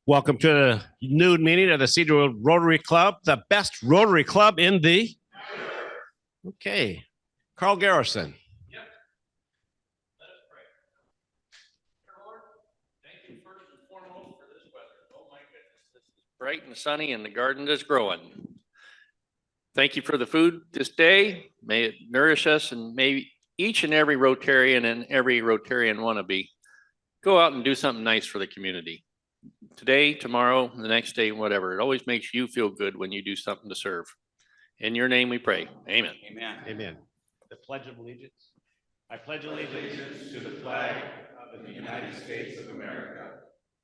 Welcome to the noon meeting of the Sedro Rotary Club, the best Rotary Club in the. Okay, Carl Garrison. Yep. Let us pray. Dear Lord, thank you first and foremost for this weather. Oh my goodness, this is bright and sunny and the garden is growing. Thank you for the food this day. May it nourish us, and may each and every Rotarian and every Rotarian wannabe go out and do something nice for the community. Today, tomorrow, the next day, whatever. It always makes you feel good when you do something to serve. In your name we pray. Amen. Amen. Amen. The Pledge of Allegiance. I pledge allegiance to the flag of the United States of America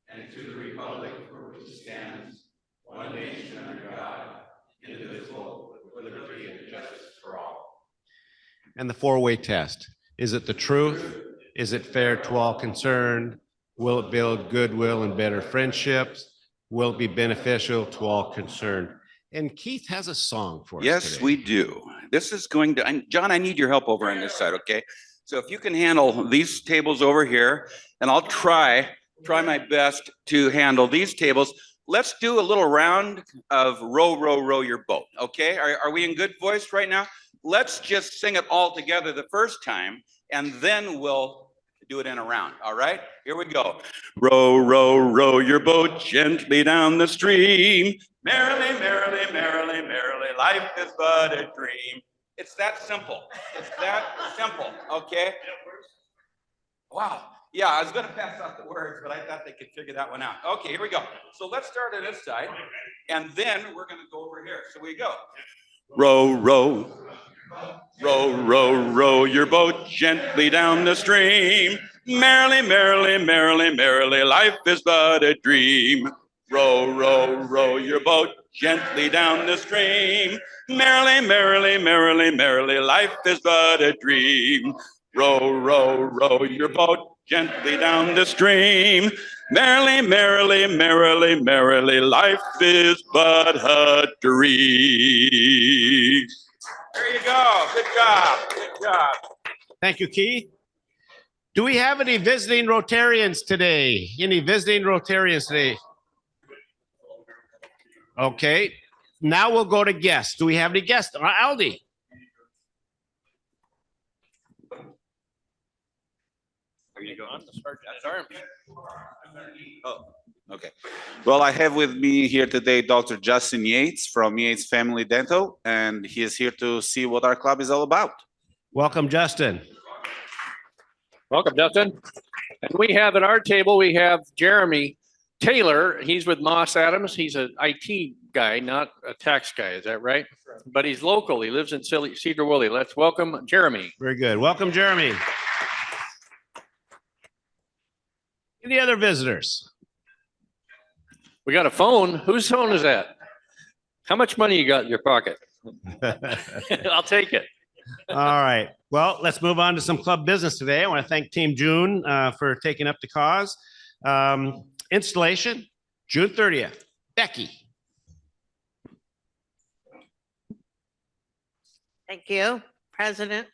and to the republic for which it stands, one nation under God, indivisible, with liberty and justice for all. And the four-way test. Is it the truth? Is it fair to all concerned? Will it build goodwill and better friendships? Will it be beneficial to all concerned? And Keith has a song for us Yes, today. we do. This is going to, John, I need your help over on this side, okay? So if you can handle these tables over here, and I'll try my best to handle these tables. Let's do a little round of row, row, row your boat, okay? Are we in good voice right now? Let's just sing it all together the first time, and then we'll do it in a round, all right? Here we go. Row, row, row your boat gently down the stream. Merrily, merrily, merrily, merrily, life is but a dream. It's that simple. It's that simple, okay? Wow. Yeah, I was gonna pass out the words, but I thought they could figure that one out. Okay, here we go. So let's start on this side, and then we're gonna go over here. So we go. Row, row. Row, row, row your boat gently down the stream. Merrily, merrily, merrily, merrily, life is but a dream. Row, row, row your boat gently down the stream. Merrily, merrily, merrily, merrily, life is but a dream. Row, row, row your boat gently down the stream. Merrily, merrily, merrily, merrily, life is but a dream. There you go. Good job. Good job. Thank you, Keith. Do we have any visiting Rotarians today? Any visiting Rotarians today? Okay. Now we'll go to guests. Do we have any guests? Aldi. Are you going to start that arm? Oh, okay. Well, I have with me here today Dr. Justin Yates from Yates Family Dental, and he is here to see what our club is all about. Welcome, Justin. Welcome, Justin. And we have at our table, we have Jeremy Taylor. He's with Moss Adams. He's an IT guy, not a tax guy. Is that right? But he's local. He lives in Sedro, Woolley. Let's welcome Jeremy. Very good. Welcome, Jeremy. Any other visitors? We got a phone. Whose phone is that? How much money you got in your pocket? I'll take it. All right. Well, let's move on to some club business today. I want to thank Team June for taking up the cause. Installation, June 30th. Becky. Thank you, President.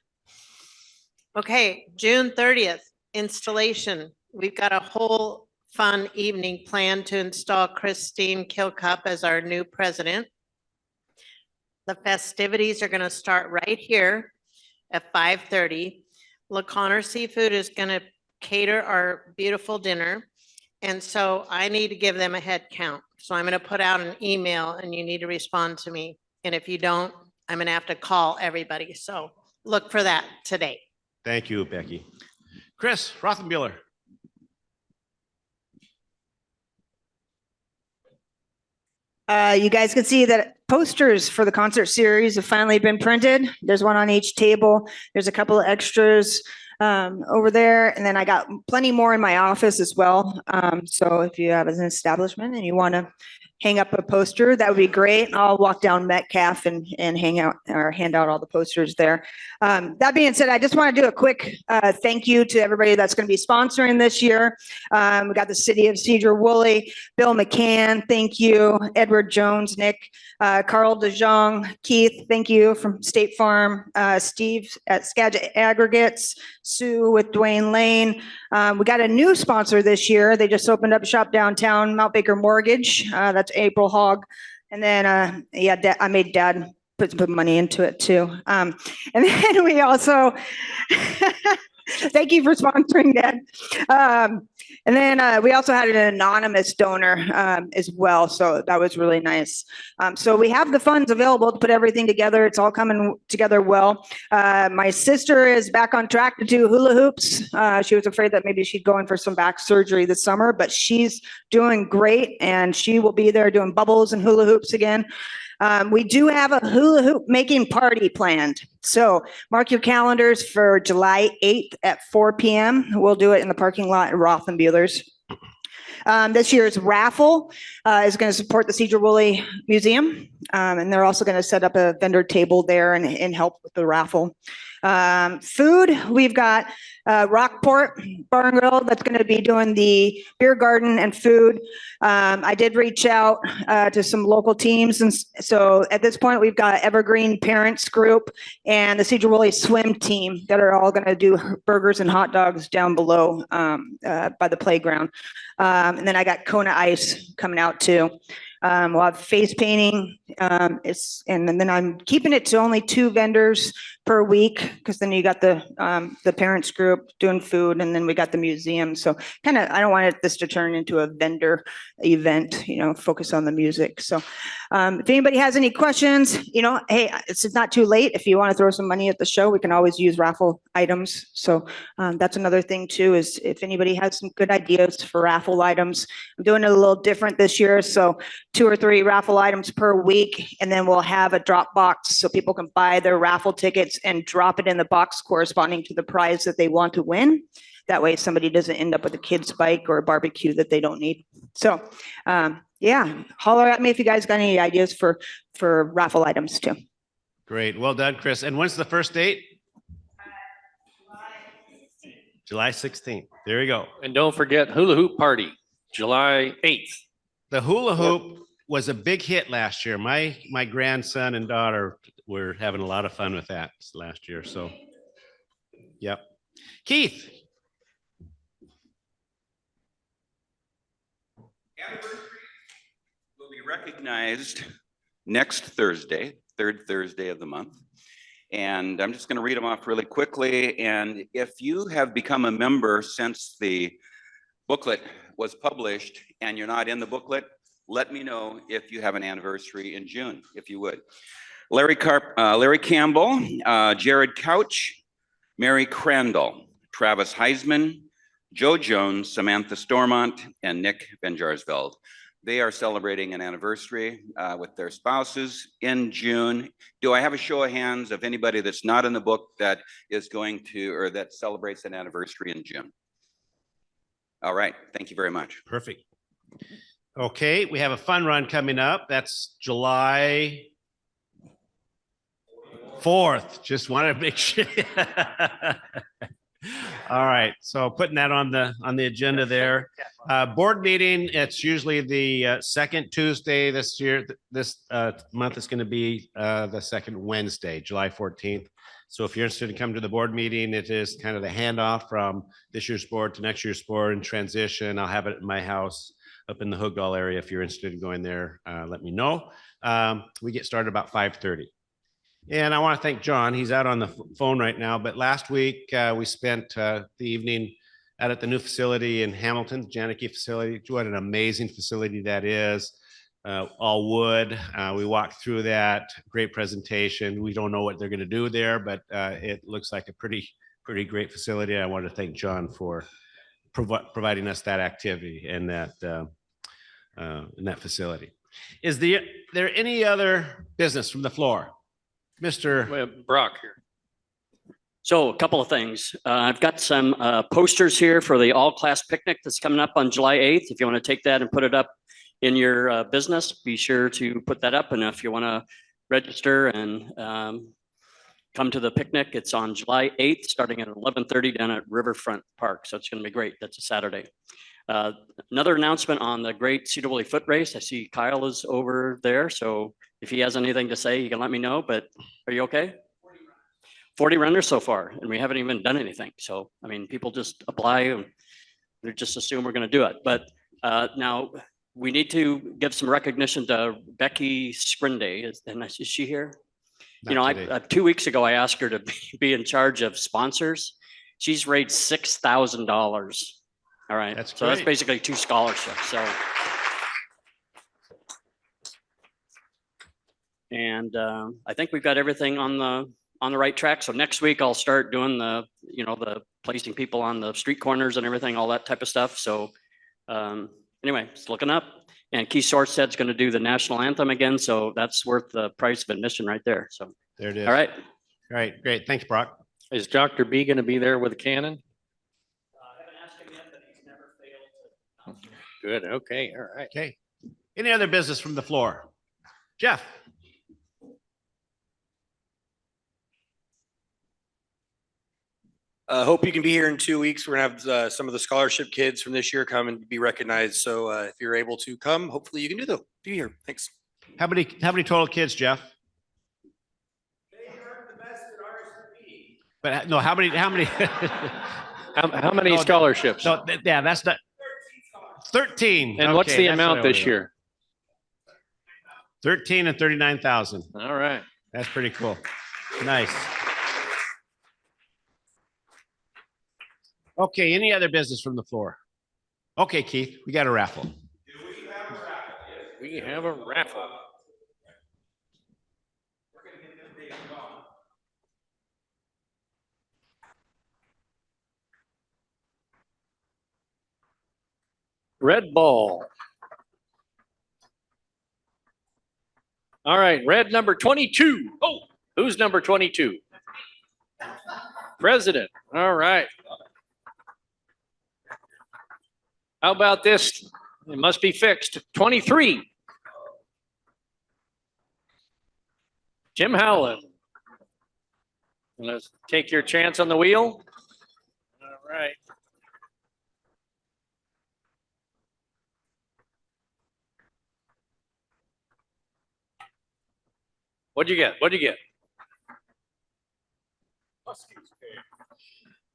Okay, June 30th, installation. We've got a whole fun evening planned to install Christine Kilcup as our new president. The festivities are going to start right here at 5:30. LaConner Seafood is going to cater our beautiful dinner. And so I need to give them a head count. So I'm going to put out an email and you need to respond to me. And if you don't, I'm going to have to call everybody. So look for that today. Thank you, Becky. Chris Rothenbuehler. You guys can see that posters for the concert series have finally been printed. There's one on each table. There's a couple of extras over there. And then I got plenty more in my office as well. So if you have an establishment and you want to hang up a poster, that would be great. I'll walk down Metcalf and hang out or hand out all the posters there. That being said, I just want to do a quick thank you to everybody that's going to be sponsoring this year. We got the city of Sedro, Woolley, Bill McCann, thank you, Edward Jones, Nick, Carl DeJong, Keith, thank you from State Farm, Steve at Skagit Aggregates, Sue with Dwayne Lane. We got a new sponsor this year. They just opened up shop downtown, Mount Baker Mortgage. That's April Hogg. And then, yeah, I made Dad put money into it too. And then we also, thank you for sponsoring, Dad. And then we also had an anonymous donor as well. So that was really nice. So we have the funds available to put everything together. It's all coming together well. My sister is back on track to do hula hoops. She was afraid that maybe she'd go in for some back surgery this summer, but she's doing great and she will be there doing bubbles and hula hoops again. We do have a hula hoop making party planned. So mark your calendars for July 8th at 4 p.m. We'll do it in the parking lot at Rothenbuehler's. This year's raffle is going to support the Sedro Woolley Museum. And they're also going to set up a vendor table there and help with the raffle. Food, we've got Rockport Bar and Grill that's going to be doing the beer garden and food. I did reach out to some local teams. And so at this point, we've got Evergreen Parents Group and the Sedro Woolley Swim Team that are all going to do burgers and hot dogs down below by the playground. And then I got Kona Ice coming out too. We'll have face painting. And then I'm keeping it to only 2 vendors per week because then you got the parents group doing food, and then we got the museum. So kind of, I don't want this to turn into a vendor event, focus on the music. So if anybody has any questions, hey, it's not too late. If you want to throw some money at the show, we can always use raffle items. So that's another thing too, is if anybody has some good ideas for raffle items. I'm doing it a little different this year. So 2 or 3 raffle items per week, and then we'll have a drop box so people can buy their raffle tickets and drop it in the box corresponding to the prize that they want to win. That way somebody doesn't end up with a kid's bike or a barbecue that they don't need. So yeah, holler at me if you guys got any ideas for raffle items too. Great. Well done, Chris. And when's the first date? July 16th. There you go. And don't forget hula hoop party, July 8th. The hula hoop was a big hit last year. My grandson and daughter were having a lot of fun with that last year. So, yep. Keith. Anniversaries will be recognized next Thursday, 3rd Thursday of the month. And I'm just going to read them off really quickly. And if you have become a member since the booklet was published and you're not in the booklet, let me know if you have an anniversary in June, if you would. Larry Campbell, Jared Couch, Mary Crandall, Travis Heisman, Joe Jones, Samantha Stormont, and Nick Van Jarsveld. They are celebrating an anniversary with their spouses in June. Do I have a show of hands of anybody that's not in the book that is going to, or that celebrates an anniversary in June? All right, thank you very much. Perfect. Okay, we have a fun run coming up. That's July 4th. Just wanted to make sure. All right, so putting that on the agenda there. Board meeting, it's usually the second Tuesday this year. This month is going to be the second Wednesday, July 14th. So if you're interested in coming to the board meeting, it is kind of the handoff from this year's board to next year's board and transition. I'll have it at my house up in the Hoogdal area. If you're interested in going there, let me know. We get started about 5:30. And I want to thank John. He's out on the phone right now, but last week we spent the evening out at the new facility in Hamilton, the Janicki facility. What an amazing facility that is. All wood. We walked through that. Great presentation. We don't know what they're going to do there, but it looks like a pretty great facility. I want to thank John for providing us that activity and that facility. Is there any other business from the floor? Mr. We have Brock here. So a couple of things. I've got some posters here for the all-class picnic that's coming up on July 8th. If you want to take that and put it up in your business, be sure to put that up. And if you want to register and come to the picnic, it's on July 8th, starting at 11:30 down at Riverfront Park. So it's going to be great. That's a Saturday. Another announcement on the Great Sedro Woolley Foot Race. I see Kyle is over there. So if he has anything to say, you can let me know, but are you okay? 40 renters so far, and we haven't even done anything. So, I mean, people just apply and they just assume we're going to do it. But now we need to give some recognition to Becky Sprinde. Is she here? You know, Not today. 2 weeks ago, I asked her to be in charge of sponsors. She's raised $6,000. All right. That's so that's great. basically 2 scholarships. So. And I think we've got everything on the right track. So next week I'll start doing the placing people on the street corners and everything, all that type of stuff. So anyway, it's looking up. And Keith Sorsted's going to do the national anthem again. So that's worth the price of admission right there. So There it is. all right. All right, great. Thanks, Brock. Is Dr. B going to be there with a cannon? I haven't asked him yet, but he's never failed to. Good. Okay. All right. Okay. Any other business from the floor? Jeff? Hope you can be here in 2 weeks. We're gonna have some of the scholarship kids from this year come and be recognized. So if you're able to come, hopefully you can be here. Thanks. How many total kids, Jeff? But no, how many? How many No, scholarships? So yeah, that's not 13. And what's Okay, the that's amount what I this wanted. year? 13 and 39,000. All right. That's pretty cool. Nice. Okay, any other business from the floor? Okay, Keith, we got a raffle. We have a raffle. Red ball. All right, red number 22. Oh, who's number 22? President. All right. How about this? It must be fixed. 23. Jim Howland. Let's take your chance on the wheel. All right. What'd you get? What'd you get?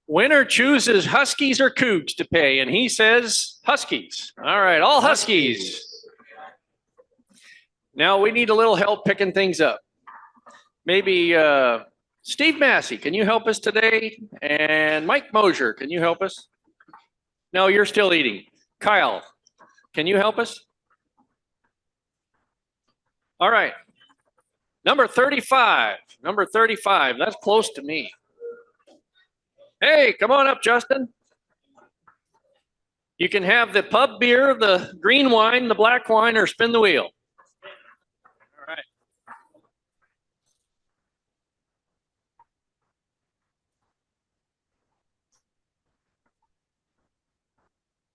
Winner chooses Huskies or Cougs to pay, and he says Huskies. All right, all Huskies. Now we need a little help picking things up. Maybe Steve Massey, can you help us today? And Mike Mosier, can you help us? No, you're still eating. Kyle, can you help us? All right. Number 35. Number 35. That's close to me. Hey, come on up, Justin. You can have the pub beer, the green wine, the black wine, or spin the wheel. All right.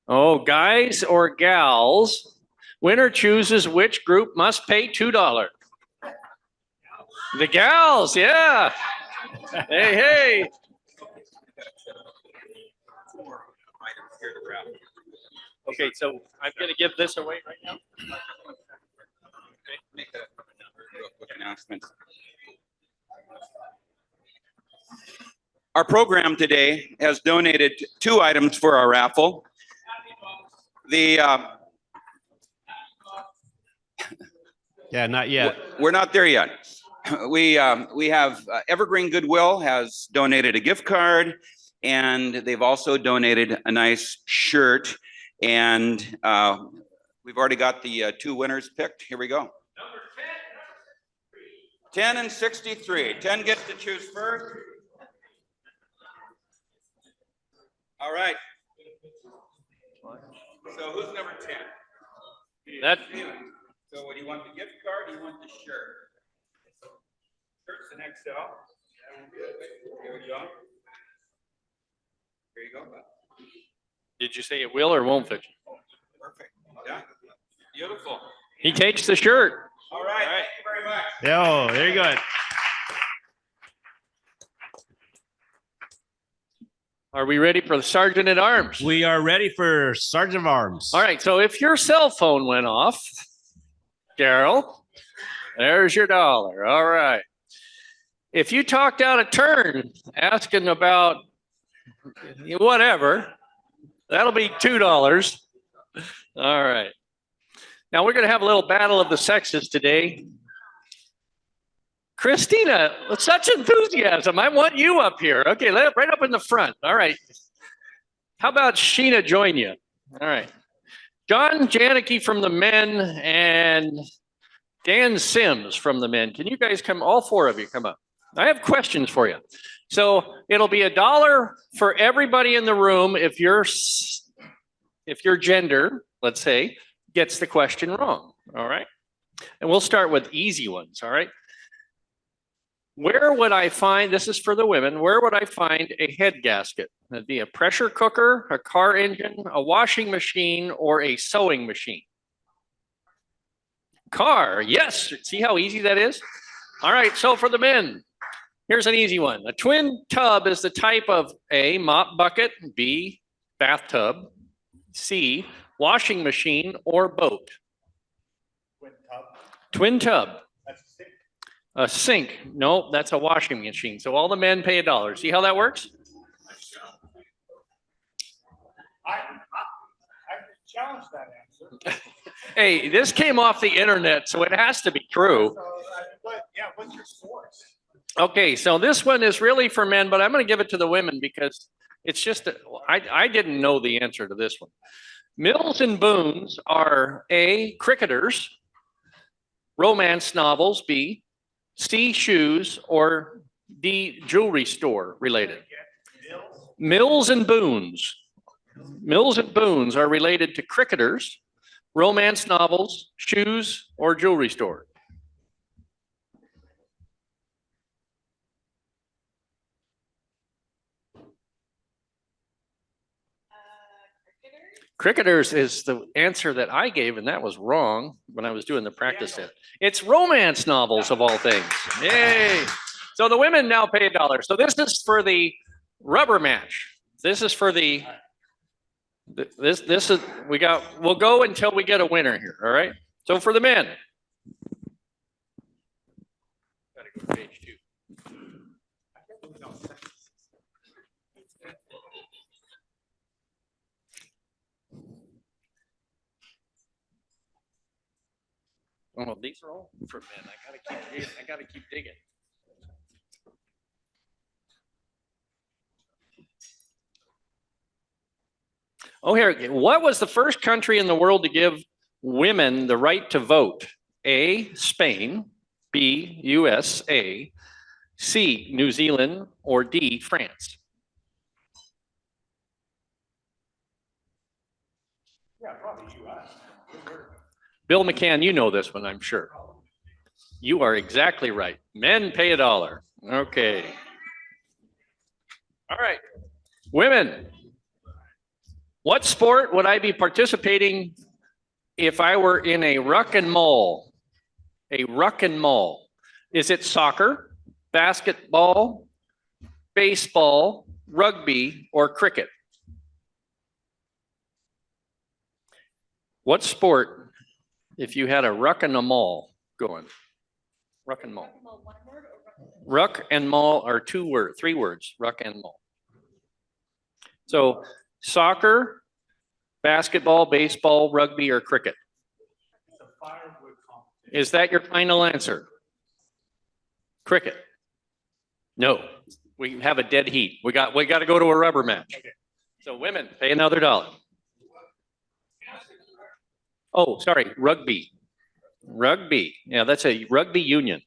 Oh, guys or gals, winner chooses which group must pay $2. The gals, yeah. Hey, hey. Okay, so I'm going to give this away right now. Make a quick announcement. Our program today has donated 2 items for our raffle. Yeah, not yet. We're not there yet. We have Evergreen Goodwill has donated a gift card, and they've also donated a nice shirt. And we've already got the 2 winners picked. Here we go. Number 10 and 63. 10 gets to choose first. All right. So who's number 10? That So what do you want, the gift card or do you want the shirt? Shirt's an XL. Here we go. Here you go. did you say it will or won't fit? Perfect. Yeah. Beautiful. He takes the shirt. All right. Thank you very much. Oh, there you go. Are we ready for the Sergeant at Arms? We are ready for Sergeant of Arms. All right, so if your cell phone went off, Darrell, there's your $1. All right. If you talk down a turn asking about whatever, that'll be $2. All right. Now we're going to have a little battle of the sexes today. Christina, such enthusiasm. I want you up here. Okay, right up in the front. All right. How about Sheena join you? All right. John Janicki from the men and Dan Sims from the men. Can you guys come? All four of you come up. I have questions for you. So it'll be $1 for everybody in the room if your gender, let's say, gets the question wrong. All right. And we'll start with easy ones. All right. Where would I find, this is for the women, where would I find a head gasket? That'd be a pressure cooker, a car engine, a washing machine, or a sewing machine. Car, yes. See how easy that is? All right, so for the men, here's an easy one. A twin tub is the type of A, mop bucket, B, bathtub, C, washing machine, or boat. Twin tub. A sink. No, that's a washing machine. So all the men pay $1. See how that works? I challenge that answer. Hey, this came off the internet, so it has to be true. What's your source? Okay, so this one is really for men, but I'm going to give it to the women because it's just, I didn't know the answer to this one. Mills and Boons are A, cricketers, romance novels, B, C, shoes, or D, jewelry store related. Mills and Boons. Mills and Boons are related to cricketers, romance novels, shoes, or jewelry store. Cricketers is the answer that I gave, and that was wrong when I was doing the practice set. It's romance novels of all things. Yay! So the women now pay $1. So this is for the rubber match. This is for the, this is, we'll go until we get a winner here, all right? So for the men. Gotta go to page 2. Oh, these are all for men. I gotta keep digging. Oh, here. What was the first country in the world to give women the right to vote? A, Spain, B, USA, C, New Zealand, or D, France? Yeah, probably US. Bill McCann, you know this one, I'm sure. You are exactly right. Men pay $1. Okay. All right. Women. What sport would I be participating if I were in a ruck and maul? A ruck and maul. Is it soccer, basketball, baseball, rugby, or cricket? What sport, if you had a ruck and a maul going? Ruck and maul. Ruck and maul are 3 words, ruck and maul. So soccer, basketball, baseball, rugby, or cricket? Is that your final answer? Cricket. No, we have a dead heat. We got to go to a rubber match. So women, pay another $1. Oh, sorry, rugby. Rugby. Yeah, that's a rugby union.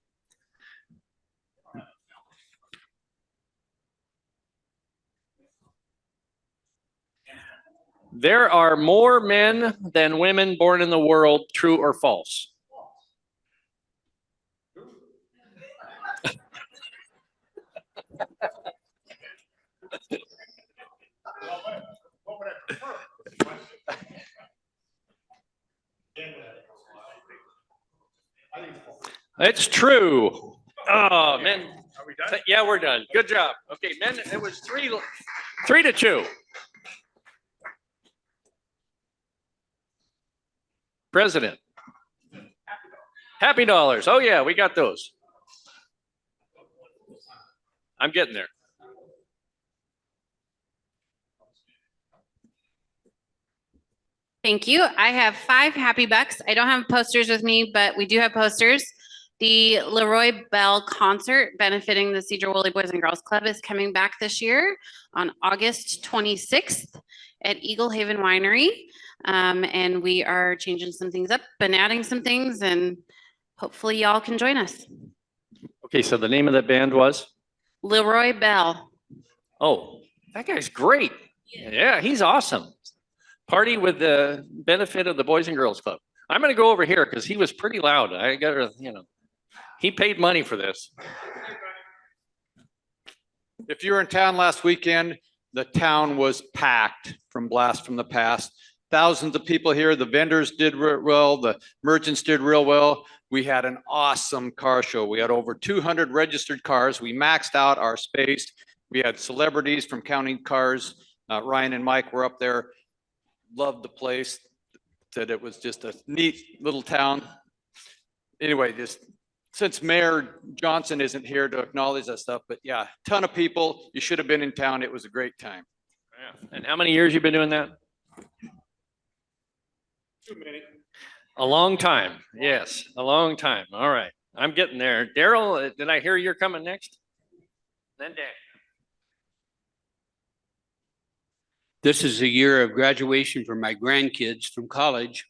There are more men than women born in the world, true or false? What would I prefer? It's true. Oh, men. Are we done? Yeah, we're done. Good job. Okay, men, it was 3-2. President. Happy dollars. Oh, yeah, we got those. I'm getting there. Thank you. I have 5 happy bucks. I don't have posters with me, but we do have posters. The Leroy Bell concert benefiting the Sedro Woolley Boys and Girls Club is coming back this year on August 26th at Eagle Haven Winery. And we are changing some things up and adding some things, and hopefully y'all can join us. Okay, so the name of the band was? Leroy Bell. Oh, that guy's great. Yeah, he's awesome. Party with the benefit of the Boys and Girls Club. I'm gonna go over here because he was pretty loud. I gotta, he paid money for this. If you were in town last weekend, the town was packed from Blast from the Past. Thousands of people here. The vendors did well. The merchants did real well. We had an awesome car show. We had over 200 registered cars. We maxed out our space. We had celebrities from counting cars. Ryan and Mike were up there. Loved the place. Said it was just a neat little town. Anyway, just since Mayor Johnson isn't here to acknowledge that stuff, but yeah, ton of people. You should have been in town. It was a great time. Yeah. And how many years you been doing that? Too many. A long time. Yes, a long time. All right. I'm getting there. Darrell, did I hear you're coming next? Then Dan. This is a year of graduation for my grandkids from college,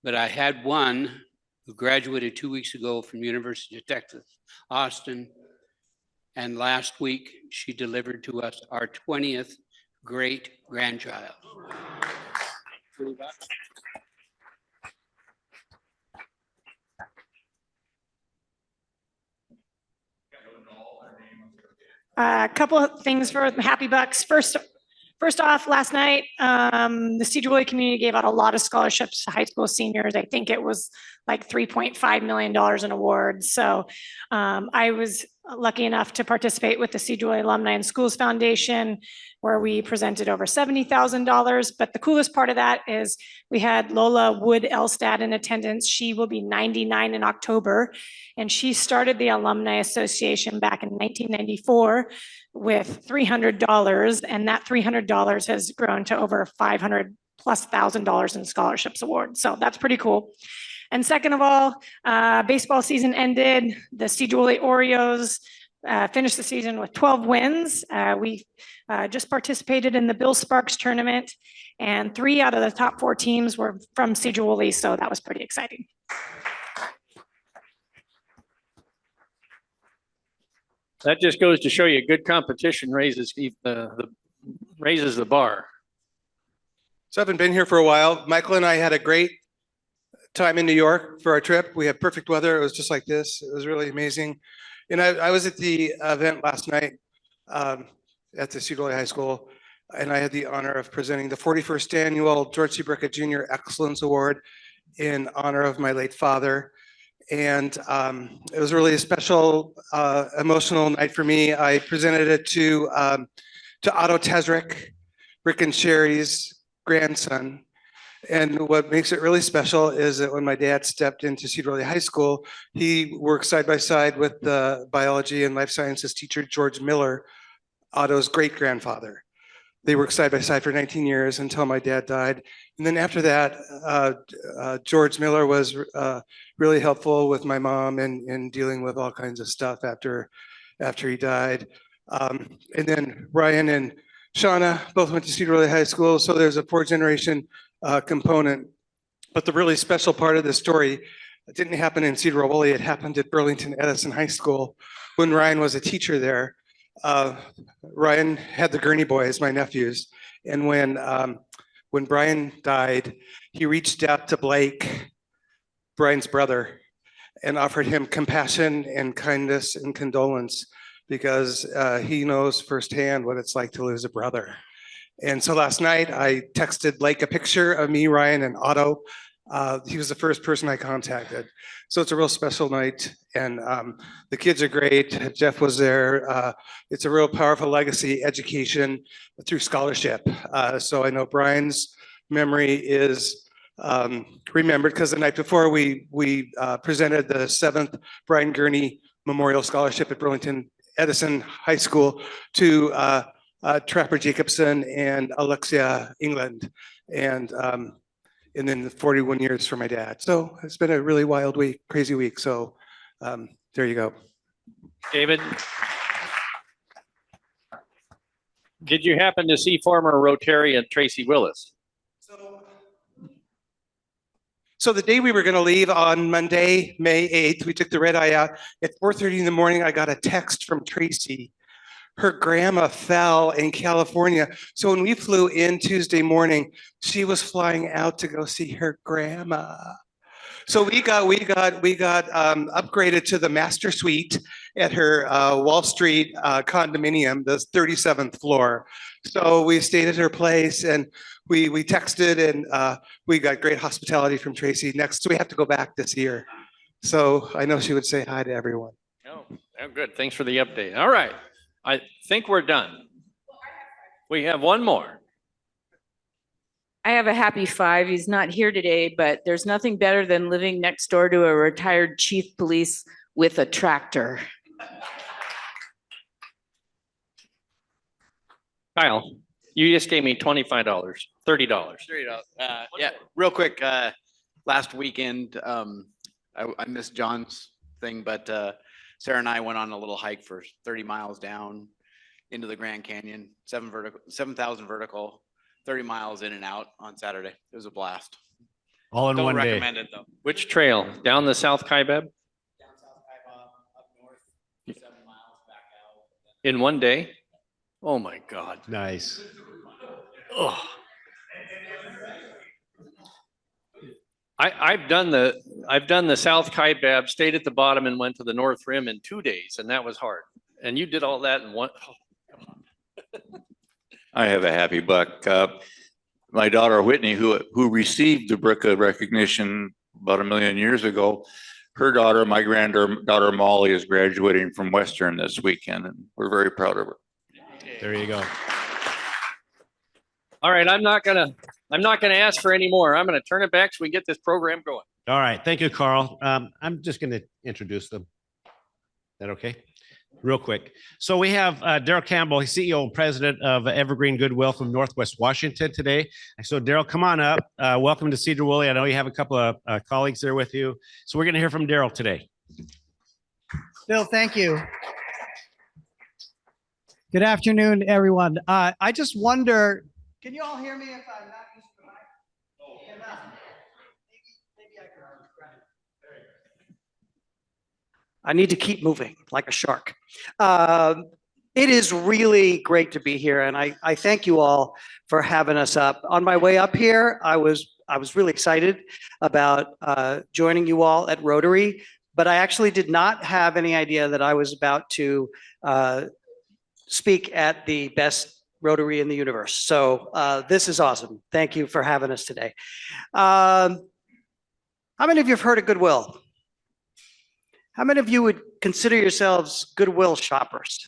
but I had one who graduated 2 weeks ago from University of Texas, Austin. And last week, she delivered to us our 20th great grandchild. A couple of things for Happy Bucks. First off, last night, the Sedro Woolley community gave out a lot of scholarships to high school seniors. I think it was like $3.5 million in awards. So I was lucky enough to participate with the Sedro Woolley Alumni and Schools Foundation, where we presented over $70,000. But the coolest part of that is we had Lola Wood Elstad in attendance. She will be 99 in October, and she started the Alumni Association back in 1994 with $300, and that $300 has grown to over $500,000+ in scholarships awards. So that's pretty cool. And second of all, baseball season ended. The Sedro Woolley Oreos finished the season with 12 wins. We just participated in the Bill Sparks tournament, and 3 out of the top 4 teams were from Sedro Woolley, so that was pretty exciting. That just goes to show you good competition raises the bar. So I haven't been here for a while. Michael and I had a great time in New York for our trip. We had perfect weather. It was just like this. It was really amazing. And I was at the event last night at the Sedro Woolley High School, and I had the honor of presenting the 41st annual George C. Brickett Jr. Excellence Award in honor of my late father. And it was really a special, emotional night for me. I presented it to Otto Tesrick, Rick and Sherry's grandson. And what makes it really special is that when my dad stepped into Sedro Woolley High School, he worked side by side with the biology and life sciences teacher, George Miller, Otto's great grandfather. They worked side by side for 19 years until my dad died. And then after that, George Miller was really helpful with my mom in dealing with all kinds of stuff after he died. And then Ryan and Shauna both went to Sedro Woolley High School, so there's a 4th-generation component. But the really special part of the story, it didn't happen in Sedro Woolley, it happened at Burlington Edison High School when Ryan was a teacher there. Ryan had the Gurney boys, my nephews, and when Brian died, he reached out to Blake, Brian's brother, and offered him compassion and kindness and condolence because he knows firsthand what it's like to lose a brother. And so last night I texted Blake a picture of me, Ryan, and Otto. He was the first person I contacted. So it's a real special night, and the kids are great. Jeff was there. It's a real powerful legacy education through scholarship. So I know Brian's memory is remembered because the night before we presented the 7th Brian Gurney Memorial Scholarship at Burlington Edison High School to Trapper Jacobson and Alexia England, and then 41 years for my dad. So it's been a really wild week, crazy week. So there you go. David? Did you happen to see former Rotarian Tracy Willis? So the day we were going to leave on Monday, May 8th, we took the red eye out. At 4:30 in the morning, I got a text from Tracy. Her grandma fell in California. So when we flew in Tuesday morning, she was flying out to go see her grandma. So we got upgraded to the master suite at her Wall Street condominium, the 37th floor. So we stayed at her place and we texted, and we got great hospitality from Tracy. Next, we have to go back this year. So I know she would say hi to everyone. Oh, good. Thanks for the update. All right. I think we're done. We have one more. I have a happy 5. He's not here today, but there's nothing better than living next door to a retired chief police with a tractor. Kyle, you just gave me $25, $30. Yeah, real quick, last weekend, I missed John's thing, but Sarah and I went on a little hike for 30 miles down into the Grand Canyon, 7,000 vertical, 30 miles in and out on Saturday. It was a blast. All in Don't one day. recommend it though. Which trail? Down the South Kaibab? Down South Kaibab, up north, 7 miles back out. In one day? Oh my God. Nice. Oh. I've done the South Kaibab, stayed at the bottom and went to the North Rim in 2 days, and that was hard. And you did all that in one. Oh. I have a happy buck. My daughter Whitney, who received the BRCA recognition about 1 million years ago, her daughter, my granddaughter Molly, is graduating from Western this weekend, and we're very proud of her. There you go. All right, I'm not gonna ask for any more. I'm gonna turn it back so we get this program going. All right. Thank you, Carl. I'm just going to introduce them. Is that okay? Real quick. So we have Darrell Campbell, he's CEO and president of Evergreen Goodwill from Northwest Washington today. So Darrell, come on up. Welcome to Sedro Woolley. I know you have a couple of colleagues there with you. So we're going to hear from Darrell today. Bill, thank you. Good afternoon, everyone. I just wonder, can you all hear me if I'm not using the mic? Maybe I can. I need to keep moving like a shark. It is really great to be here, and I thank you all for having us up. On my way up here, I was really excited about joining you all at Rotary, but I actually did not have any idea that I was about to speak at the best Rotary in the universe. So this is awesome. Thank you for having us today. How many of you have heard of Goodwill? How many of you would consider yourselves Goodwill shoppers?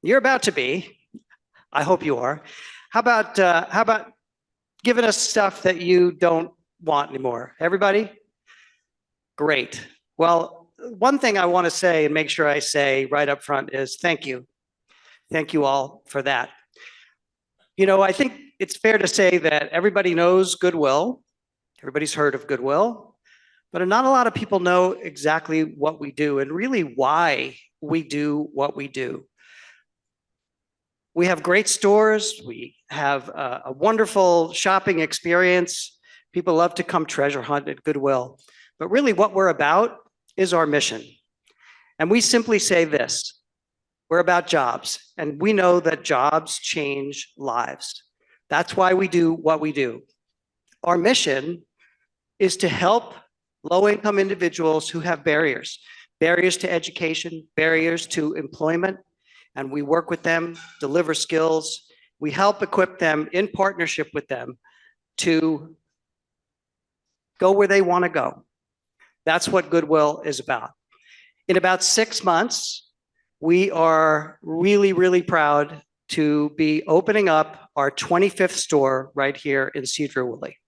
You're about to be. I hope you are. How about giving us stuff that you don't want anymore? Everybody? Great. Well, one thing I want to say and make sure I say right up front is thank you. Thank you all for that. You know, I think it's fair to say that everybody knows Goodwill. Everybody's heard of Goodwill, but not a lot of people know exactly what we do and really why we do what we do. We have great stores. We have a wonderful shopping experience. People love to come treasure hunt at Goodwill. But really what we're about is our mission. And we simply say this, we're about jobs. And we know that jobs change lives. That's why we do what we do. Our mission is to help low-income individuals who have barriers to education, barriers to employment, and we work with them, deliver skills. We help equip them in partnership with them to go where they want to go. That's what Goodwill is about. In about 6 months, we are really, really proud to be opening up our 25th store right here in Sedro Woolley.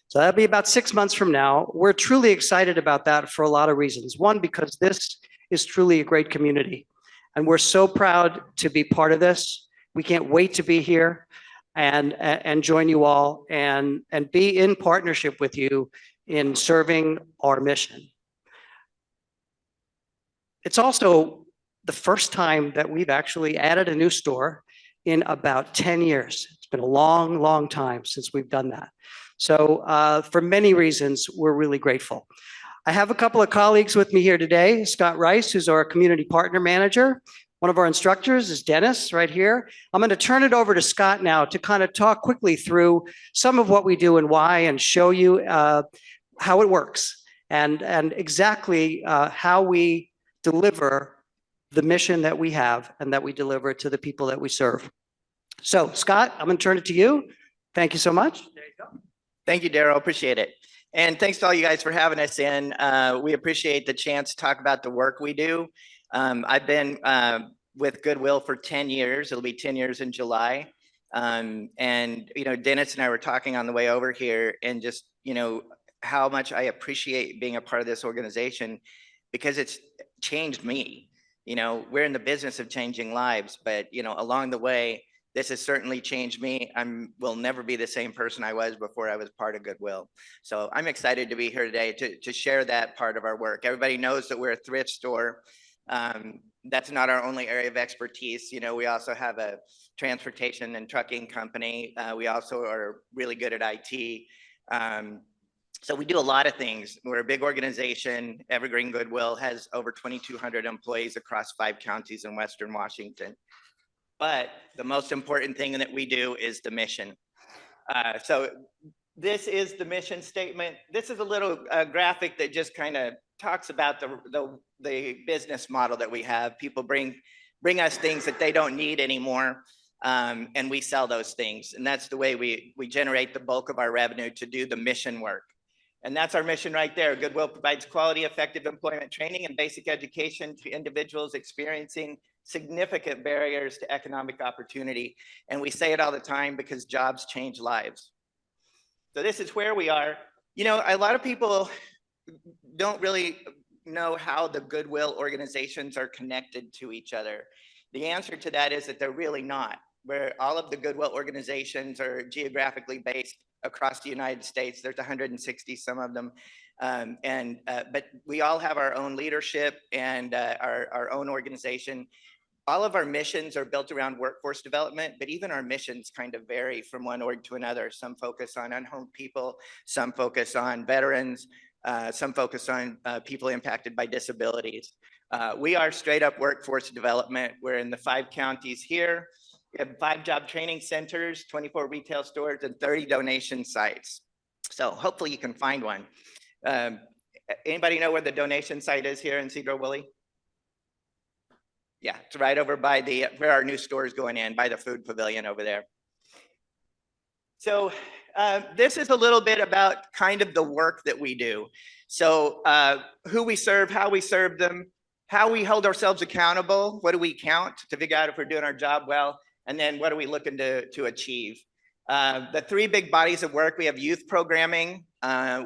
So that'll be about 6 months from now. We're truly excited about that for a lot of reasons. One, because this is truly a great community. And we're so proud to be part of this. We can't wait to be here and join you all and be in partnership with you in serving our mission. It's also the first time that we've actually added a new store in about 10 years. It's been a long, long time since we've done that. So for many reasons, we're really grateful. I have a couple of colleagues with me here today. Scott Rice, who's our community partner manager. One of our instructors is Dennis right here. I'm going to turn it over to Scott now to kind of talk quickly through some of what we do and why, and show you how it works and exactly how we deliver the mission that we have and that we deliver to the people that we serve. So Scott, I'm going to turn it to you. Thank you so much. There you go. Thank you, Darrell. Appreciate it. And thanks to all you guys for having us in. We appreciate the chance to talk about the work we do. I've been with Goodwill for 10 years. It'll be 10 years in July. And, you know, Dennis and I were talking on the way over here and just, you know, how much I appreciate being a part of this organization because it's changed me. You know, we're in the business of changing lives, but, you know, along the way, this has certainly changed me. Will never be the same person I was before I was part of Goodwill. So I'm excited to be here today to share that part of our work. Everybody knows that we're a thrift store. That's not our only area of expertise. You know, we also have a transportation and trucking company. We also are really good at IT. So we do a lot of things. We're a big organization. Evergreen Goodwill has over 2,200 employees across 5 counties in Western Washington. But the most important thing that we do is the mission. So this is the mission statement. This is a little graphic that just kind of talks about the business model that we have. People bring us things that they don't need anymore, and we sell those things. And that's the way we generate the bulk of our revenue to do the mission work. And that's our mission right there. Goodwill provides quality, effective employment training and basic education to individuals experiencing significant barriers to economic opportunity. And we say it all the time because jobs change lives. So this is where we are. You know, a lot of people don't really know how the Goodwill organizations are connected to each other. The answer to that is that they're really not. Where all of the Goodwill organizations are geographically based across the United States. There's 160 some of them. But we all have our own leadership and our own organization. All of our missions are built around workforce development, but even our missions kind of vary from one org to another. Some focus on unhomed people, some focus on veterans, some focus on people impacted by disabilities. We are straight up workforce development. We're in the 5 counties here. We have 5 job training centers, 24 retail stores, and 30 donation sites. So hopefully you can find one. Anybody know where the donation site is here in Sedro, Woolley? Yeah, it's right over by where our new store is going in, by the food pavilion over there. So this is a little bit about kind of the work that we do. So who we serve, how we serve them, how we hold ourselves accountable, what do we count to figure out if we're doing our job well, and then what are we looking to achieve? The 3 big bodies of work, we have youth programming.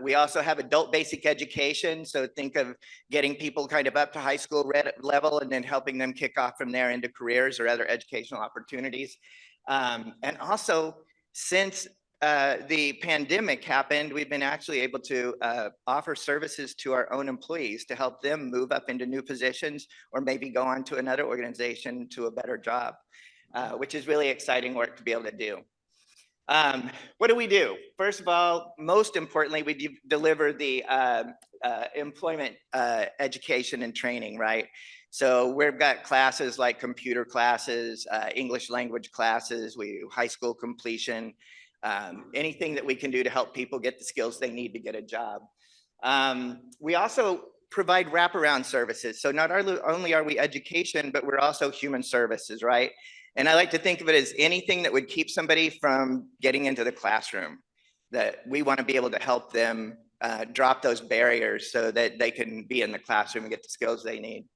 We also have adult basic education. So think of getting people kind of up to high school level and then helping them kick off from there into careers or other educational opportunities. And also, since the pandemic happened, we've been actually able to offer services to our own employees to help them move up into new positions or maybe go on to another organization to a better job, which is really exciting work to be able to do. What do we do? First of all, most importantly, we deliver the employment education and training, right? So we've got classes like computer classes, English language classes, high school completion, anything that we can do to help people get the skills they need to get a job. We also provide wraparound services. So not only are we education, but we're also human services, right? And I like to think of it as anything that would keep somebody from getting into the classroom, that we want to be able to help them drop those barriers so that they can be in the classroom and get the skills they need.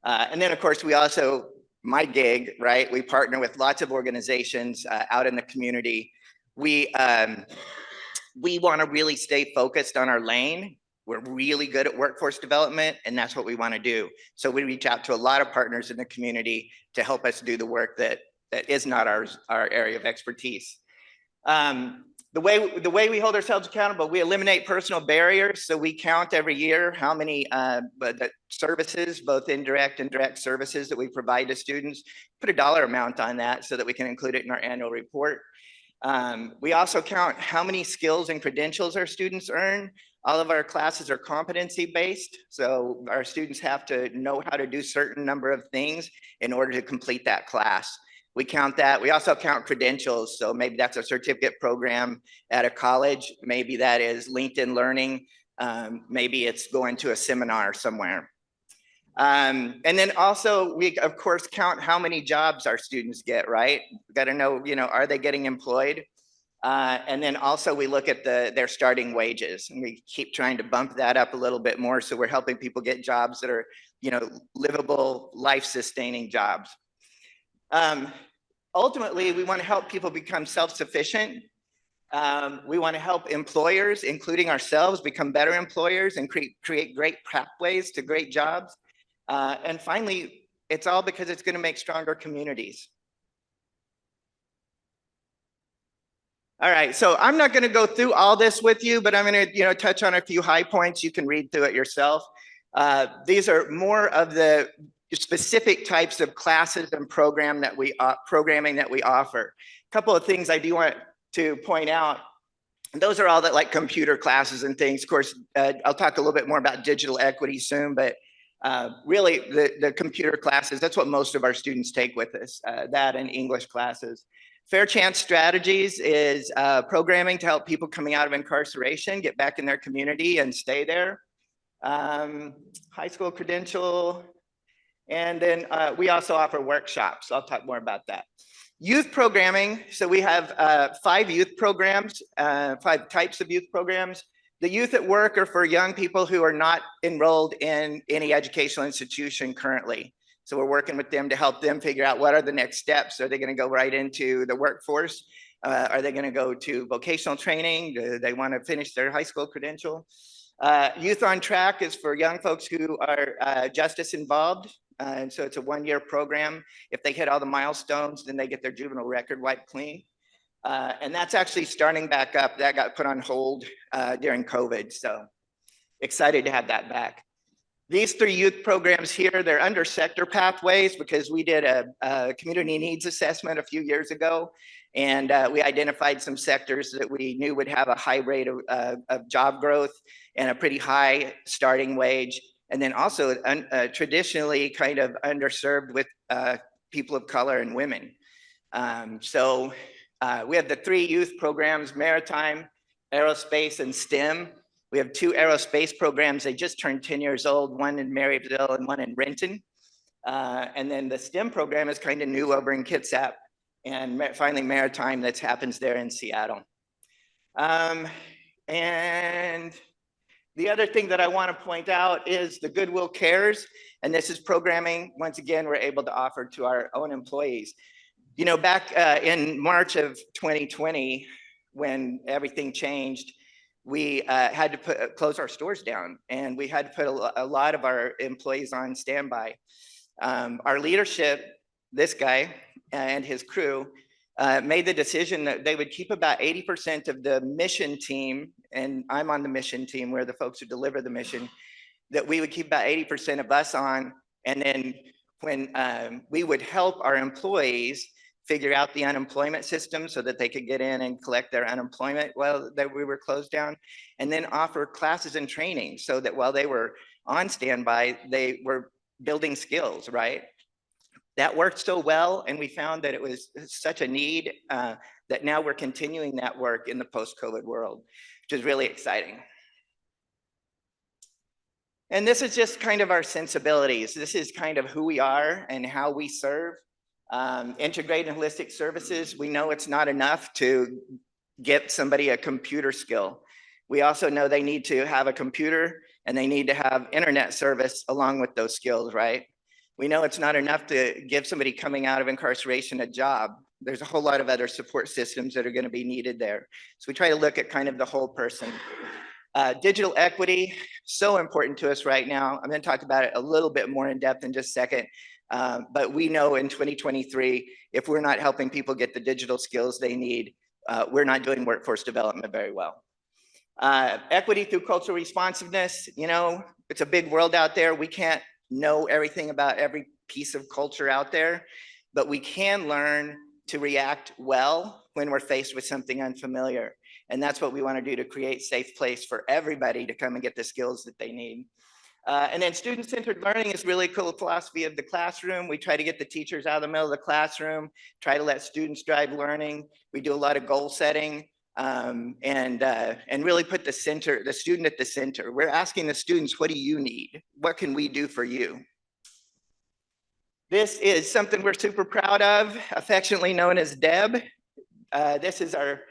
And then of course, we also, my gig, right? We partner with lots of organizations out in the community. We want to really stay focused on our lane. We're really good at workforce development, and that's what we want to do. So we reach out to a lot of partners in the community to help us do the work that is not our area of expertise. The way we hold ourselves accountable, we eliminate personal barriers. So we count every year how many the services, both indirect and direct services that we provide to students, put a dollar amount on that so that we can include it in our annual report. We also count how many skills and credentials our students earn. All of our classes are competency based. So our students have to know how to do certain number of things in order to complete that class. We count that. We also count credentials. So maybe that's a certificate program at a college. Maybe that is LinkedIn Learning. Maybe it's going to a seminar somewhere. And then also we of course count how many jobs our students get, right? Got to know, are they getting employed? And then also we look at their starting wages, and we keep trying to bump that up a little bit more. So we're helping people get jobs that are, livable, life-sustaining jobs. Ultimately, we want to help people become self-sufficient. We want to help employers, including ourselves, become better employers and create great pathways to great jobs. And finally, it's all because it's going to make stronger communities. All right, so I'm not going to go through all this with you, but I'm going to, touch on a few high points. You can read through it yourself. These are more of the specific types of classes and programming that we offer. A couple of things I do want to point out. Those are all that like computer classes and things. Of course, I'll talk a little bit more about digital equity soon, but really the computer classes, that's what most of our students take with us, that and English classes. Fair Chance Strategies is programming to help people coming out of incarceration get back in their community and stay there. High school credential. And then we also offer workshops. I'll talk more about that. Youth programming. So we have 5 youth programs, 5 types of youth programs. The Youth at Work are for young people who are not enrolled in any educational institution currently. So we're working with them to help them figure out what are the next steps. Are they going to go right into the workforce? Are they going to go to vocational training? Do they want to finish their high school credential? Youth on Track is for young folks who are justice involved. And so it's a 1-year program. If they hit all the milestones, then they get their juvenile record wiped clean. And that's actually starting back up. That got put on hold during COVID. So excited to have that back. These 3 youth programs here, they're under sector pathways because we did a community needs assessment a few years ago. And we identified some sectors that we knew would have a high rate of job growth and a pretty high starting wage. And then also traditionally kind of underserved with people of color and women. So we have the 3 youth programs, Maritime, Aerospace, and STEM. We have 2 aerospace programs. They just turned 10 years old, one in Maryville and one in Renton. And then the STEM program is kind of new over in Kitsap. And finally, Maritime, that happens there in Seattle. And the other thing that I want to point out is the Goodwill Cares. And this is programming, once again, we're able to offer to our own employees. Back in March of 2020, when everything changed, we had to close our stores down, and we had to put a lot of our employees on standby. Our leadership, this guy and his crew, made the decision that they would keep about 80% of the mission team, and I'm on the mission team where the folks who deliver the mission, that we would keep about 80% of us on, and then when we would help our employees figure out the unemployment system so that they could get in and collect their unemployment while we were closed down, and then offer classes and training so that while they were on standby, they were building skills, right? That worked so well, and we found that it was such a need that now we're continuing that work in the post-COVID world, which is really exciting. And this is just kind of our sensibilities. This is kind of who we are and how we serve. Integrated and holistic services, we know it's not enough to get somebody a computer skill. We also know they need to have a computer and they need to have internet service along with those skills, right? We know it's not enough to give somebody coming out of incarceration a job. There's a whole lot of other support systems that are going to be needed there. So we try to look at kind of the whole person. Digital equity, so important to us right now. I'm going to talk about it a little bit more in depth in just a second. But we know in 2023, if we're not helping people get the digital skills they need, we're not doing workforce development very well. Equity through cultural responsiveness, you know, it's a big world out there. We can't know everything about every piece of culture out there, but we can learn to react well when we're faced with something unfamiliar. And that's what we want to do to create safe place for everybody to come and get the skills that they need. And then student-centered learning is really cool philosophy of the classroom. We try to get the teachers out of the middle of the classroom, try to let students drive learning. We do a lot of goal setting and really put the student at the center. We're asking the students, what do you need? What can we do for you? This is something we're super proud of, affectionately known as DEB. This is our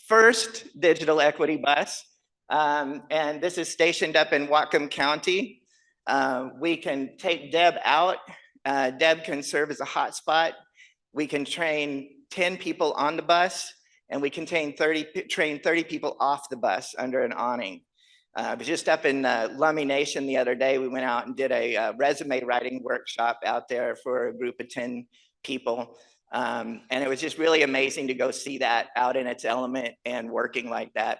first digital equity bus. And this is stationed up in Whatcom County. We can take DEB out. DEB can serve as a hotspot. We can train 10 people on the bus, and we can train 30 people off the bus under an awning. Just up in Lummi Nation the other day, we went out and did a resume writing workshop out there for a group of 10 people. And it was just really amazing to go see that out in its element and working like that.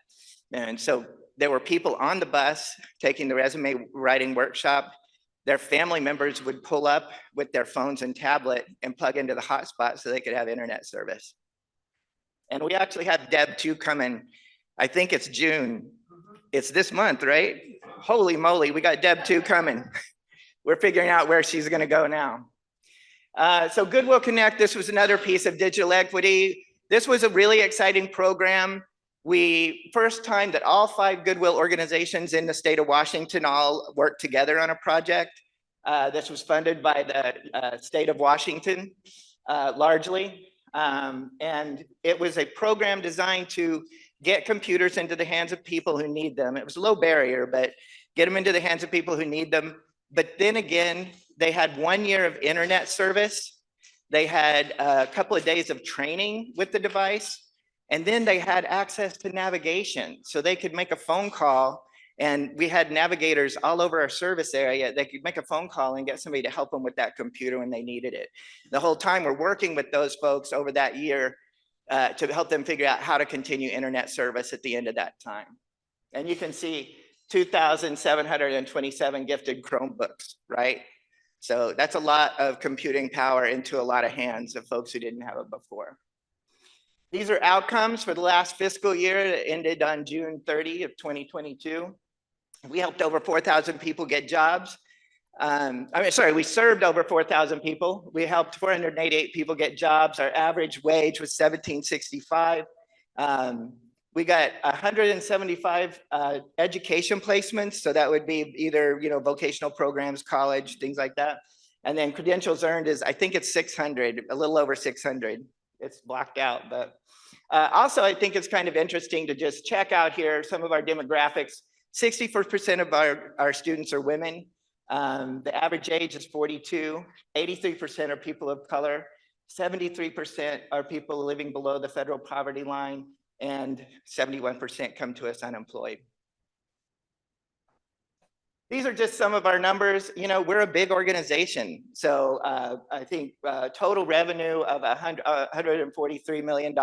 And so there were people on the bus taking the resume writing workshop. Their family members would pull up with their phones and tablet and plug into the hotspot so they could have internet service. And we actually have DEB 2 coming. I think it's June. It's this month, right? Holy moly, we got DEB 2 coming. We're figuring out where she's gonna go now. So Goodwill Connect, this was another piece of digital equity. This was a really exciting program. First time that all 5 Goodwill organizations in the state of Washington all worked together on a project. This was funded by the state of Washington, largely. And it was a program designed to get computers into the hands of people who need them. It was a low barrier, but get them into the hands of people who need them. But then again, they had 1 year of internet service. They had a couple of days of training with the device. And then they had access to navigation. So they could make a phone call, and we had navigators all over our service area. They could make a phone call and get somebody to help them with that computer when they needed it. The whole time we're working with those folks over that year to help them figure out how to continue internet service at the end of that time. And you can see 2,727 gifted Chromebooks, right? So that's a lot of computing power into a lot of hands of folks who didn't have it before. These are outcomes for the last fiscal year that ended on June 30 of 2022. We helped over 4,000 people get jobs. We served over 4,000 people. We helped 488 people get jobs. Our average wage was $17.65. We got 175 education placements. So that would be either, vocational programs, college, things like that. And then credentials earned is, I think it's 600, a little over 600. It's blocked out, but also I think it's kind of interesting to just check out here some of our demographics. 64% of our students are women. The average age is 42. 83% are people of color. 73% are people living below the federal poverty line, and 71% come to us unemployed. These are just some of our numbers. We're a big organization. So I think total revenue of $143 million.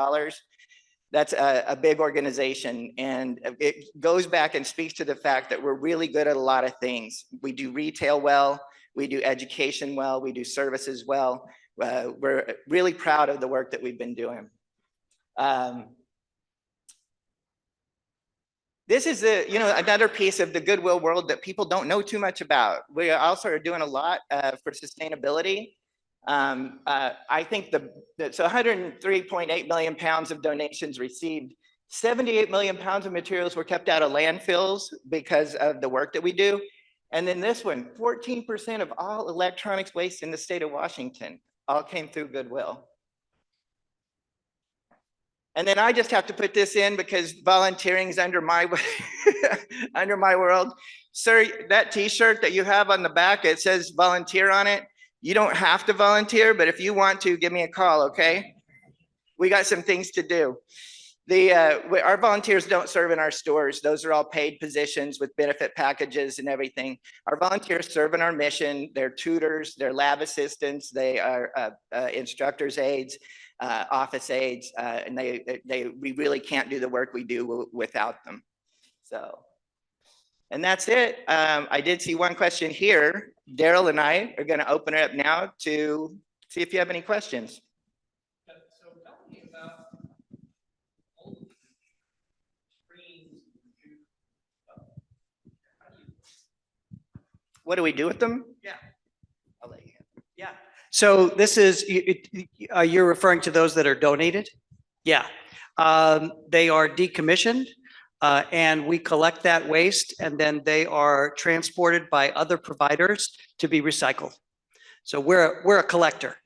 That's a big organization. And it goes back and speaks to the fact that we're really good at a lot of things. We do retail well, we do education well, we do services well. We're really proud of the work that we've been doing. This is another piece of the Goodwill world that people don't know too much about. We also are doing a lot for sustainability. I think so 103.8 million pounds of donations received. 78 million pounds of materials were kept out of landfills because of the work that we do. And then this one, 14% of all electronics waste in the state of Washington all came through Goodwill. And then I just have to put this in because volunteering is under my under my world. Sir, that t-shirt that you have on the back, it says volunteer on it. You don't have to volunteer, but if you want to, give me a call, okay? We got some things to do. Our volunteers don't serve in our stores. Those are all paid positions with benefit packages and everything. Our volunteers serve in our mission. They're tutors, they're lab assistants, they are instructors' aides, office aides, and we really can't do the work we do without them. So, and that's it. I did see one question here. Darrell and I are going to open it up now to see if you have any questions. So tell me about what do we do with them? Yeah. I'll let you. Yeah. So this is, you're referring to those that are donated? Yeah. They are decommissioned and we collect that waste and then they are transported by other providers to be recycled. So we're a collector.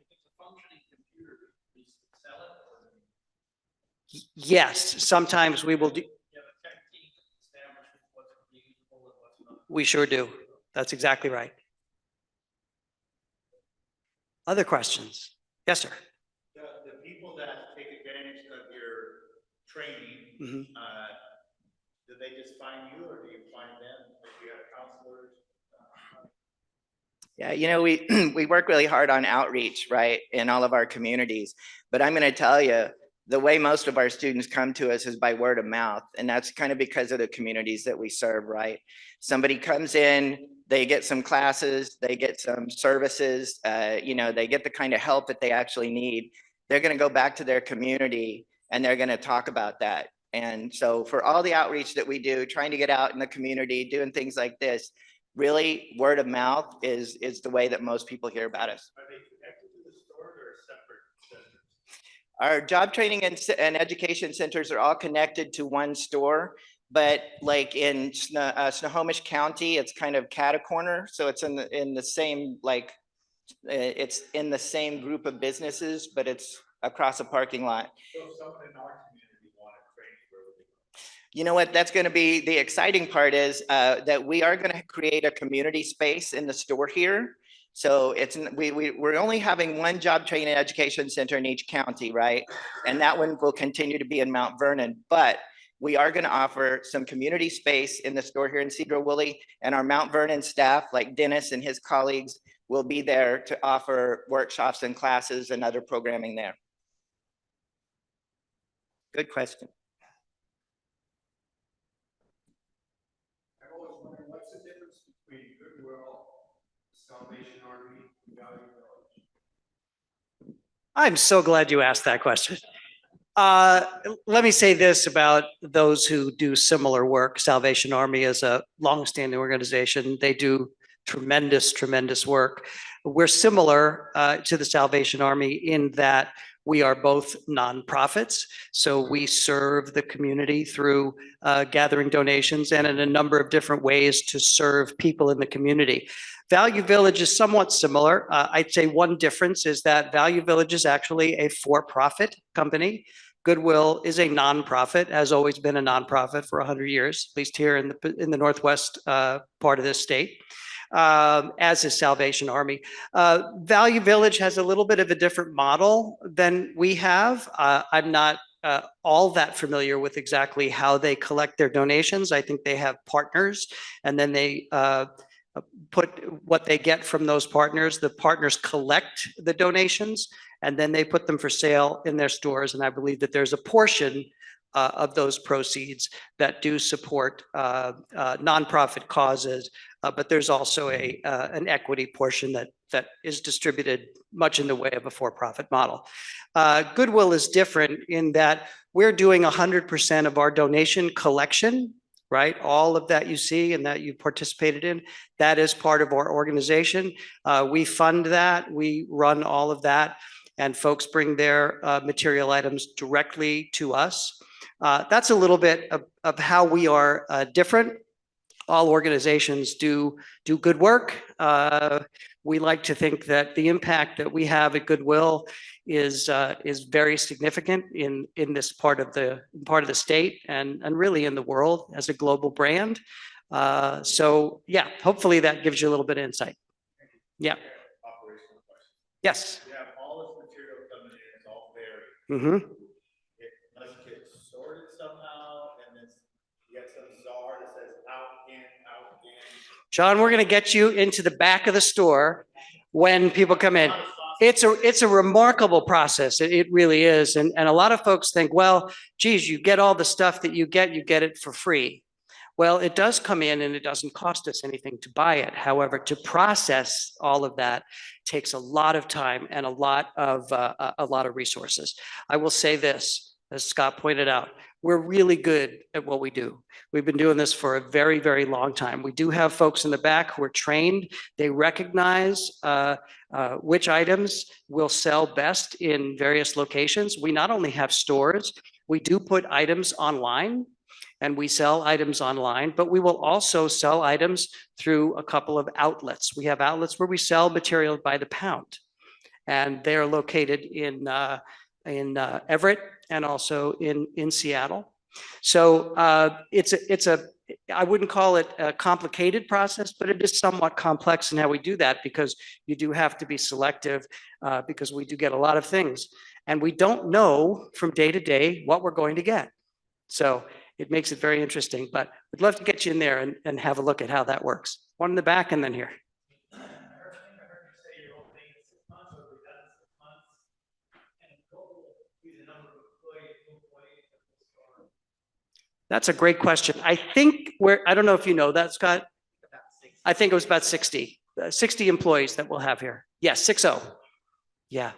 Yes, sometimes we will do. We sure do. That's exactly right. Other questions? Yes, sir. The people that take advantage of your training, do they just find you or do you find them? Do you have counselors? Yeah, you know, we work really hard on outreach, right, in all of our communities. But I'm going to tell you, the way most of our students come to us is by word of mouth. And that's kind of because of the communities that we serve, right? Somebody comes in, they get some classes, they get some services, you know, they get the kind of help that they actually need. They're going to go back to their community and they're going to talk about that. And so for all the outreach that we do, trying to get out in the community, doing things like this, really word of mouth is the way that most people hear about us. Are they connected to the store or separate centers? Our job training and education centers are all connected to one store, but like in Snohomish County, it's kind of cat-a-corner. So it's in the same, like, it's in the same group of businesses, but it's across a parking lot. So if someone in our community wanted training, where would they go? You know what, that's going to be the exciting part is that we are going to create a community space in the store here. So it's we're only having one job training and education center in each county, right? And that one will continue to be in Mount Vernon, but we are going to offer some community space in the store here in Sedro Woolley, and our Mount Vernon staff, like Dennis and his colleagues, will be there to offer workshops and classes and other programming there. Good question. I've always wondered, what's the difference between Goodwill, Salvation Army, and Value Village? I'm so glad you asked that question. Let me say this about those who do similar work. Salvation Army is a longstanding organization. They do tremendous, tremendous work. We're similar to the Salvation Army in that we are both nonprofits. So we serve the community through gathering donations and in a number of different ways to serve people in the community. Value Village is somewhat similar. I'd say one difference is that Value Village is actually a for-profit company. Goodwill is a nonprofit, has always been a nonprofit for 100 years, at least here in the Northwest part of this state. As is Salvation Army. Value Village has a little bit of a different model than we have. I'm not all that familiar with exactly how they collect their donations. I think they have partners and then they put what they get from those partners. The partners collect the donations and then they put them for sale in their stores. And I believe that there's a portion of those proceeds that do support nonprofit causes, but there's also an equity portion that is distributed much in the way of a for-profit model. Goodwill is different in that we're doing 100% of our donation collection, right? All of that you see and that you participated in, that is part of our organization. We fund that, we run all of that, and folks bring their material items directly to us. That's a little bit of how we are different. All organizations do good work. We like to think that the impact that we have at Goodwill is very significant in this part of the state and really in the world as a global brand. So yeah, hopefully that gives you a little bit of insight. Yeah. Operational question. Yes. You have all this material coming in, it's all buried. Mm-hmm. It must get sorted John, we're going to get you into the back of the store when people come in. It's a remarkable process. It really is. And a lot of folks think, well, geez, you get all the stuff that you get it for free. Well, it does come in and it doesn't cost us anything to buy it. However, to process all of that takes a lot of time and a lot of resources. I will say this, as Scott pointed out, we're really good at what we do. We've been doing this for a very, very long time. We do have folks in the back who are trained. They recognize which items will sell best in various locations. We not only have stores, we do put items online and we sell items online, but we will also sell items through a couple of outlets. We have outlets where we sell material by the pound, and they're located in Everett and also in Seattle. So I wouldn't call it a complicated process, but it is somewhat complex in how we do that, because you do have to be selective because we do get a lot of things and we don't know from day to day what we're going to get. So it makes it very interesting, but we'd love to get you in there and have a look at how that works. One in the back and then here. That's a great question. I think I don't know if you know that, Scott. I think it was about 60 employees that we'll have here. Yes, 60. Yeah.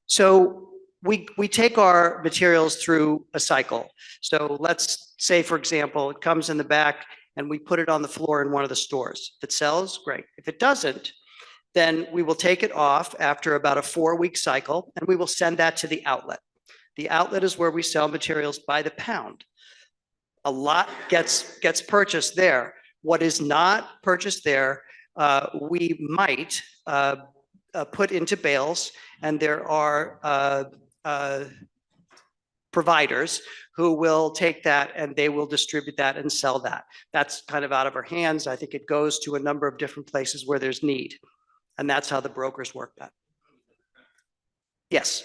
So we take our materials through a cycle. So let's say, for example, it comes in the back and we put it on the floor in one of the stores. If it sells, great. If it doesn't, then we will take it off after about a 4-week cycle and we will send that to the outlet. The outlet is where we sell materials by the pound. A lot gets purchased there. What is not purchased there, we might put into bales, and there are providers who will take that and they will distribute that and sell that. That's kind of out of our hands. I think it goes to a number of different places where there's need. And that's how the brokers work that. Yes.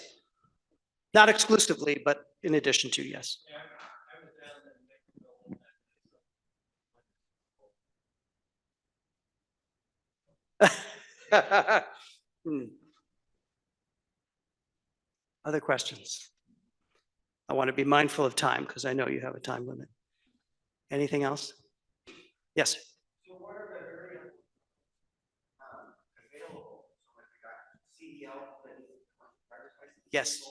Not exclusively, but in addition to, yes. Other questions? I want to be mindful of time because I know you have a time limit. Anything else? Yes. Yes.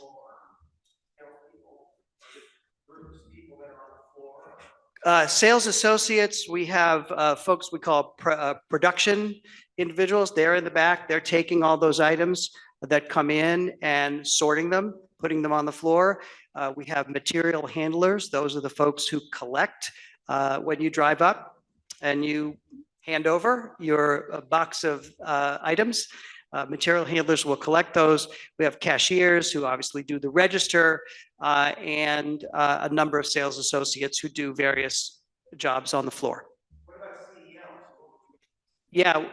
Sales associates, we have folks we call production individuals. They're in the back. They're taking all those items that come in and sorting them, putting them on the floor. We have material handlers. Those are the folks who collect when you drive up and you hand over your box of items. Material handlers will collect those. We have cashiers who obviously do the register and a number of sales associates who do various jobs on the floor. What about CDLs? Yeah,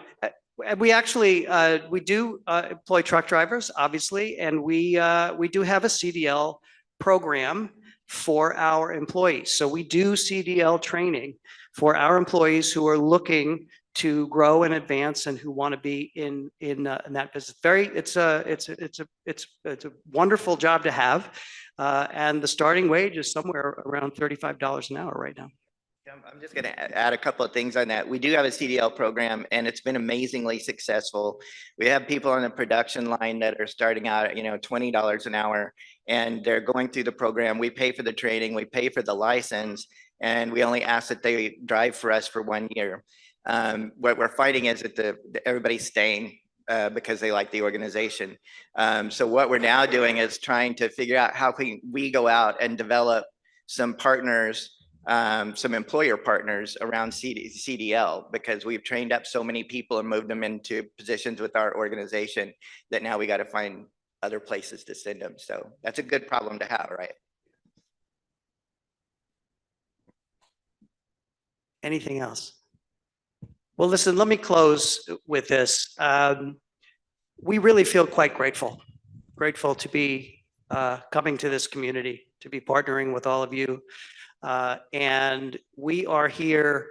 we actually we do employ truck drivers, obviously, and we do have a CDL program for our employees. So we do CDL training for our employees who are looking to grow and advance and who want to be in that business. It's a wonderful job to have, and the starting wage is somewhere around $35 an hour right now. I'm just going to add a couple of things on that. We do have a CDL program, and it's been amazingly successful. We have people on the production line that are starting out at, $20 an hour, and they're going through the program. We pay for the training, we pay for the license, and we only ask that they drive for us for 1 year. What we're finding is that everybody's staying because they like the organization. So what we're now doing is trying to figure out how can we go out and develop some partners, some employer partners around CDL, because we've trained up so many people and moved them into positions with our organization that now we got to find other places to send them. So that's a good problem to have, right? Anything else? Well, listen, let me close with this. We really feel quite grateful to be coming to this community, to be partnering with all of you. And we are here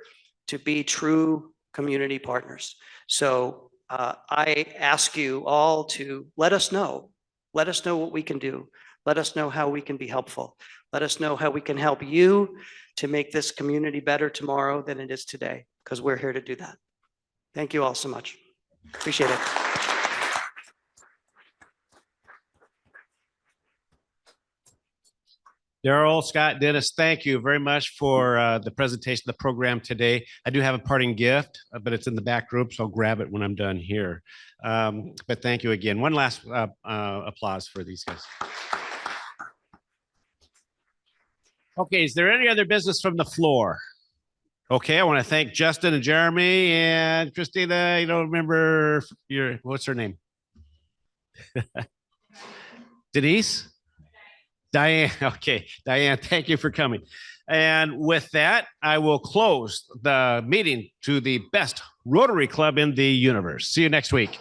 to be true community partners. So I ask you all to let us know what we can do. Let us know how we can be helpful. Let us know how we can help you to make this community better tomorrow than it is today, because we're here to do that. Thank you all so much. Appreciate it. Darrell, Scott, Dennis, thank you very much for the presentation of the program today. I do have a parting gift, but it's in the back group, so I'll grab it when I'm done here. But thank you again. One last applause for these guys. Okay, is there any other business from the floor? Okay, I want to thank Justin and Jeremy and Christina. You don't remember what's her name? Denise? Diane. Okay, Diane, thank you for coming. And with that, I will close the meeting to the best Rotary Club in the universe. See you next week.